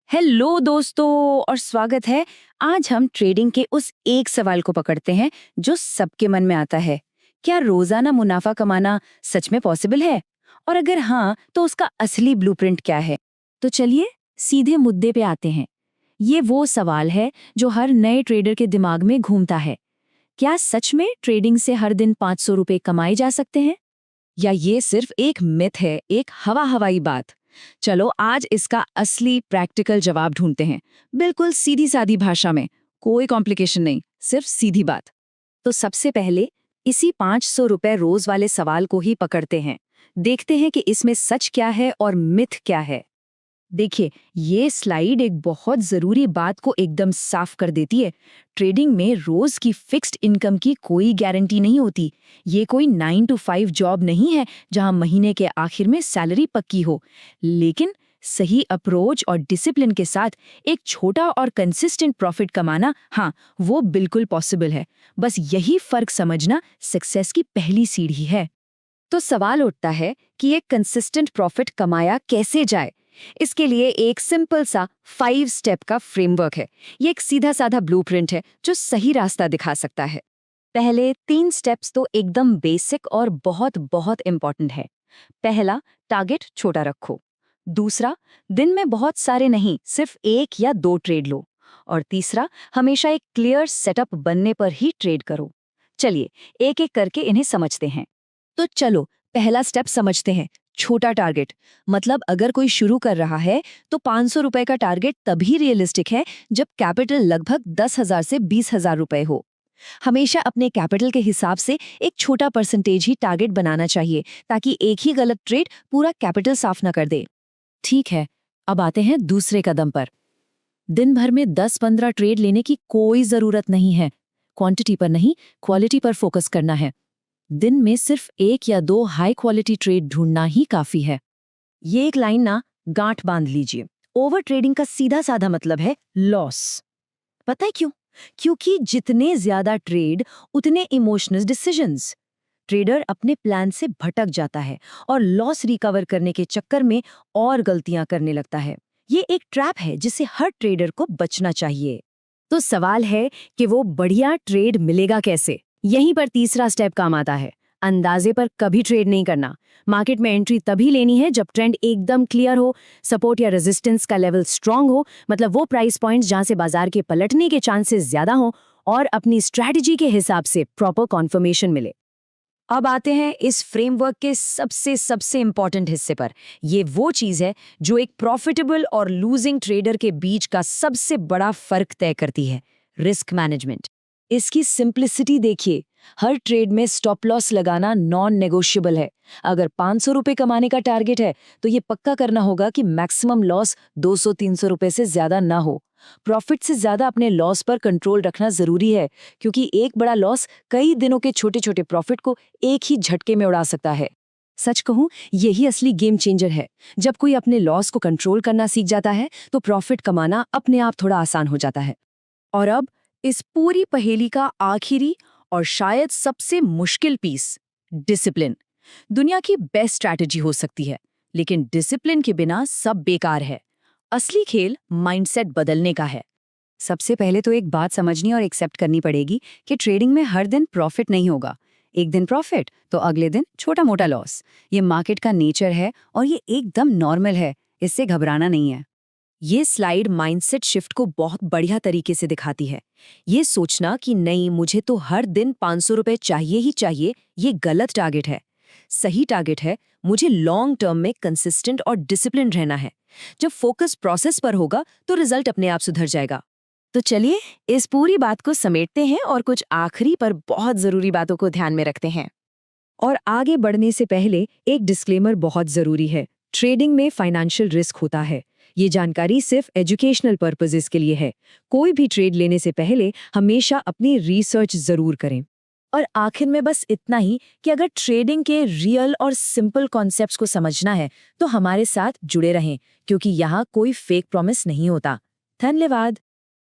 Hello दोस्तों और स्वागत है। आज हम ट्रेडिंग के उस एक सवाल को पकड़ते हैं जो सबके मन में आता है। क्या रोजाना मुनाफा कमाना सच में पॉसिबल है? और अगर हाँ, तो उसका असली ब्लूप्रिंट क्या है? तो चलिए सीधे मुद्दे पे आते हैं। ये वो सवाल है जो हर नए ट्रेडर के दिमाग में घूमता है। क्या सच में ट्रेडिंग से हर दिन 500 रुपए कमाए जा सकते हैं? या ये सिर्फ एक मिथ है, एक हवाई बात? चलो आज इसका असली प्रैक्टिकल जवाब ढूंढते हैं, बिल्कुल सीधी सादी भाषा में, कोई कॉम्प्लिकेशन नहीं, सिर्फ सीधी बात। तो सबसे पहले इसी 500 रुपए रोज वाले सवाल को ही पकड़ते हैं। देखते हैं कि इसमें सच क्या है और मिथ क्या है। देखिए, ये स्लाइड एक बहुत जरूरी बात को एकदम साफ कर देती है। ट्रेडिंग में रोज की फिक्स्ड इनकम की कोई गारंटी नहीं होती। ये कोई 9 to 5 जॉब नहीं है जहां महीने के आखिर में सैलरी पक्की हो। लेकिन सही अप्रोच और डिसिप्लिन के साथ एक छोटा और कंसिस्टेंट प्रॉफिट कमाना, हाँ, वो बिल्कुल पॉसिबल है। बस यही फर्क समझना सक्सेस की पहली सीढ़ी है। तो सवाल उठता है कि एक कंसिस्टेंट प्रॉफिट कमाया कैसे जाए। इसके लिए एक सिंपल सा 5 स्टेप का फ्रेमवर्क है। ये एक सीधा साधा ब्लूप्रिंट है जो सही रास्ता दिखा सकता है। पहले 3 स्टेप्स तो एकदम बेसिक और बहुत बहुत इंपॉर्टेंट है। पहला, टारगेट छोटा रखो। दूसरा, दिन में बहुत सारे नहीं, सिर्फ 1 या 2 ट्रेड लो। और तीसरा, हमेशा एक क्लियर सेटअप बनने पर ही ट्रेड करो। चलिए एक एक करके इन्हें समझते हैं। तो चलो पहला स्टेप समझते हैं, छोटा टारगेट। मतलब अगर कोई शुरू कर रहा है तो 500 रुपए का टारगेट तभी रियलिस्टिक है जब कैपिटल लगभग 10,000 से 20,000 रुपए हो। हमेशा अपने कैपिटल के हिसाब से एक छोटा परसेंटेज ही टारगेट बनाना चाहिए ताकि एक ही गलत ट्रेड पूरा कैपिटल साफ न कर दे। ठीक है, अब आते हैं दूसरे कदम पर। दिन भर में 10-15 ट्रेड लेने की कोई जरूरत नहीं है। क्वांटिटी पर नहीं, क्वालिटी पर फोकस करना है। दिन में सिर्फ 1 या 2 हाई क्वालिटी ट्रेड ढूंढना ही काफी है। ये एक लाइन ना गांठ बांध लीजिए। ओवर ट्रेडिंग का सीधा साधा मतलब है लॉस। पता है क्यों? क्योंकि जितने ज्यादा ट्रेड उतने इमोशनल डिसीजंस। ट्रेडर अपने प्लान से भटक जाता है और लॉस रिकवर करने के चक्कर में और गलतियां करने लगता है। ये एक ट्रैप है जिससे हर ट्रेडर को बचना चाहिए। तो सवाल है कि वो बढ़िया ट्रेड मिलेगा कैसे? यहीं पर तीसरा स्टेप काम आता है। अंदाजे पर कभी ट्रेड नहीं करना। मार्केट में एंट्री तभी लेनी है जब ट्रेंड एकदम क्लियर हो, सपोर्ट या रेजिस्टेंस का लेवल स्ट्रांग हो, मतलब वो प्राइस पॉइंट्स जहां से बाजार के पलटने के चांसेस ज्यादा हो और अपनी स्ट्रैटेजी के हिसाब से प्रॉपर कॉन्फर्मेशन मिले। अब आते हैं इस फ्रेमवर्क के सबसे सबसे इंपॉर्टेंट हिस्से पर। ये वो चीज है जो एक प्रॉफिटेबल और लूजिंग ट्रेडर के बीच का सबसे बड़ा फर्क तय करती है, रिस्क मैनेजमेंट। इसकी सिंप्लिसिटी देखिए। हर ट्रेड में स्टॉप लॉस लगाना नॉन नेगोशिएबल है। अगर 500 रुपए कमाने का टारगेट है तो ये पक्का करना होगा कि मैक्सिमम लॉस 200-300 रुपए से ज्यादा ना हो। प्रॉफिट से ज्यादा अपने लॉस पर कंट्रोल रखना जरूरी है, क्योंकि एक बड़ा लॉस कई दिनों के छोटे छोटे प्रॉफिट को एक ही झटके में उड़ा सकता है। सच कहूं, यही असली गेम चेंजर है। जब कोई अपने लॉस को कंट्रोल करना सीख जाता है तो प्रॉफिट कमाना अपने आप थोड़ा आसान हो जाता है। और अब इस पूरी पहेली का आखिरी और शायद सबसे मुश्किल पीस, डिसिप्लिन। दुनिया की बेस्ट स्ट्रैटेजी हो सकती है, लेकिन डिसिप्लिन के बिना सब बेकार है। असली खेल माइंडसेट बदलने का है। सबसे पहले तो एक बात समझनी और एक्सेप्ट करनी पड़ेगी कि ट्रेडिंग में हर दिन प्रॉफिट नहीं होगा। एक दिन प्रॉफिट तो अगले दिन छोटा मोटा लॉस। ये मार्केट का नेचर है और ये एकदम नॉर्मल है, इससे घबराना नहीं है। ये स्लाइड माइंडसेट शिफ्ट को बहुत बढ़िया तरीके से दिखाती है। ये सोचना कि नहीं, मुझे तो हर दिन 500 रुपए चाहिए ही चाहिए, ये गलत टारगेट है। सही टारगेट है, मुझे लॉन्ग टर्म में कंसिस्टेंट और डिसिप्लिन रहना है। जब फोकस प्रोसेस पर होगा तो रिजल्ट अपने आप सुधर जाएगा। तो चलिए इस पूरी बात को समेटते हैं और कुछ आखिरी पर बहुत जरूरी बातों को ध्यान में रखते हैं। और आगे बढ़ने से पहले एक डिस्क्लेमर बहुत जरूरी है। ट्रेडिंग में फाइनेंशियल रिस्क होता है। ये जानकारी सिर्फ एजुकेशनल पर्पसेस के लिए है। कोई भी ट्रेड लेने से पहले हमेशा अपनी रिसर्च जरूर करें। और आखिर में बस इतना ही कि अगर ट्रेडिंग के रियल और सिंपल कॉन्सेप्ट्स को समझना है तो हमारे साथ जुड़े रहें, क्योंकि यहाँ कोई फेक प्रॉमिस नहीं होता। धन्यवाद।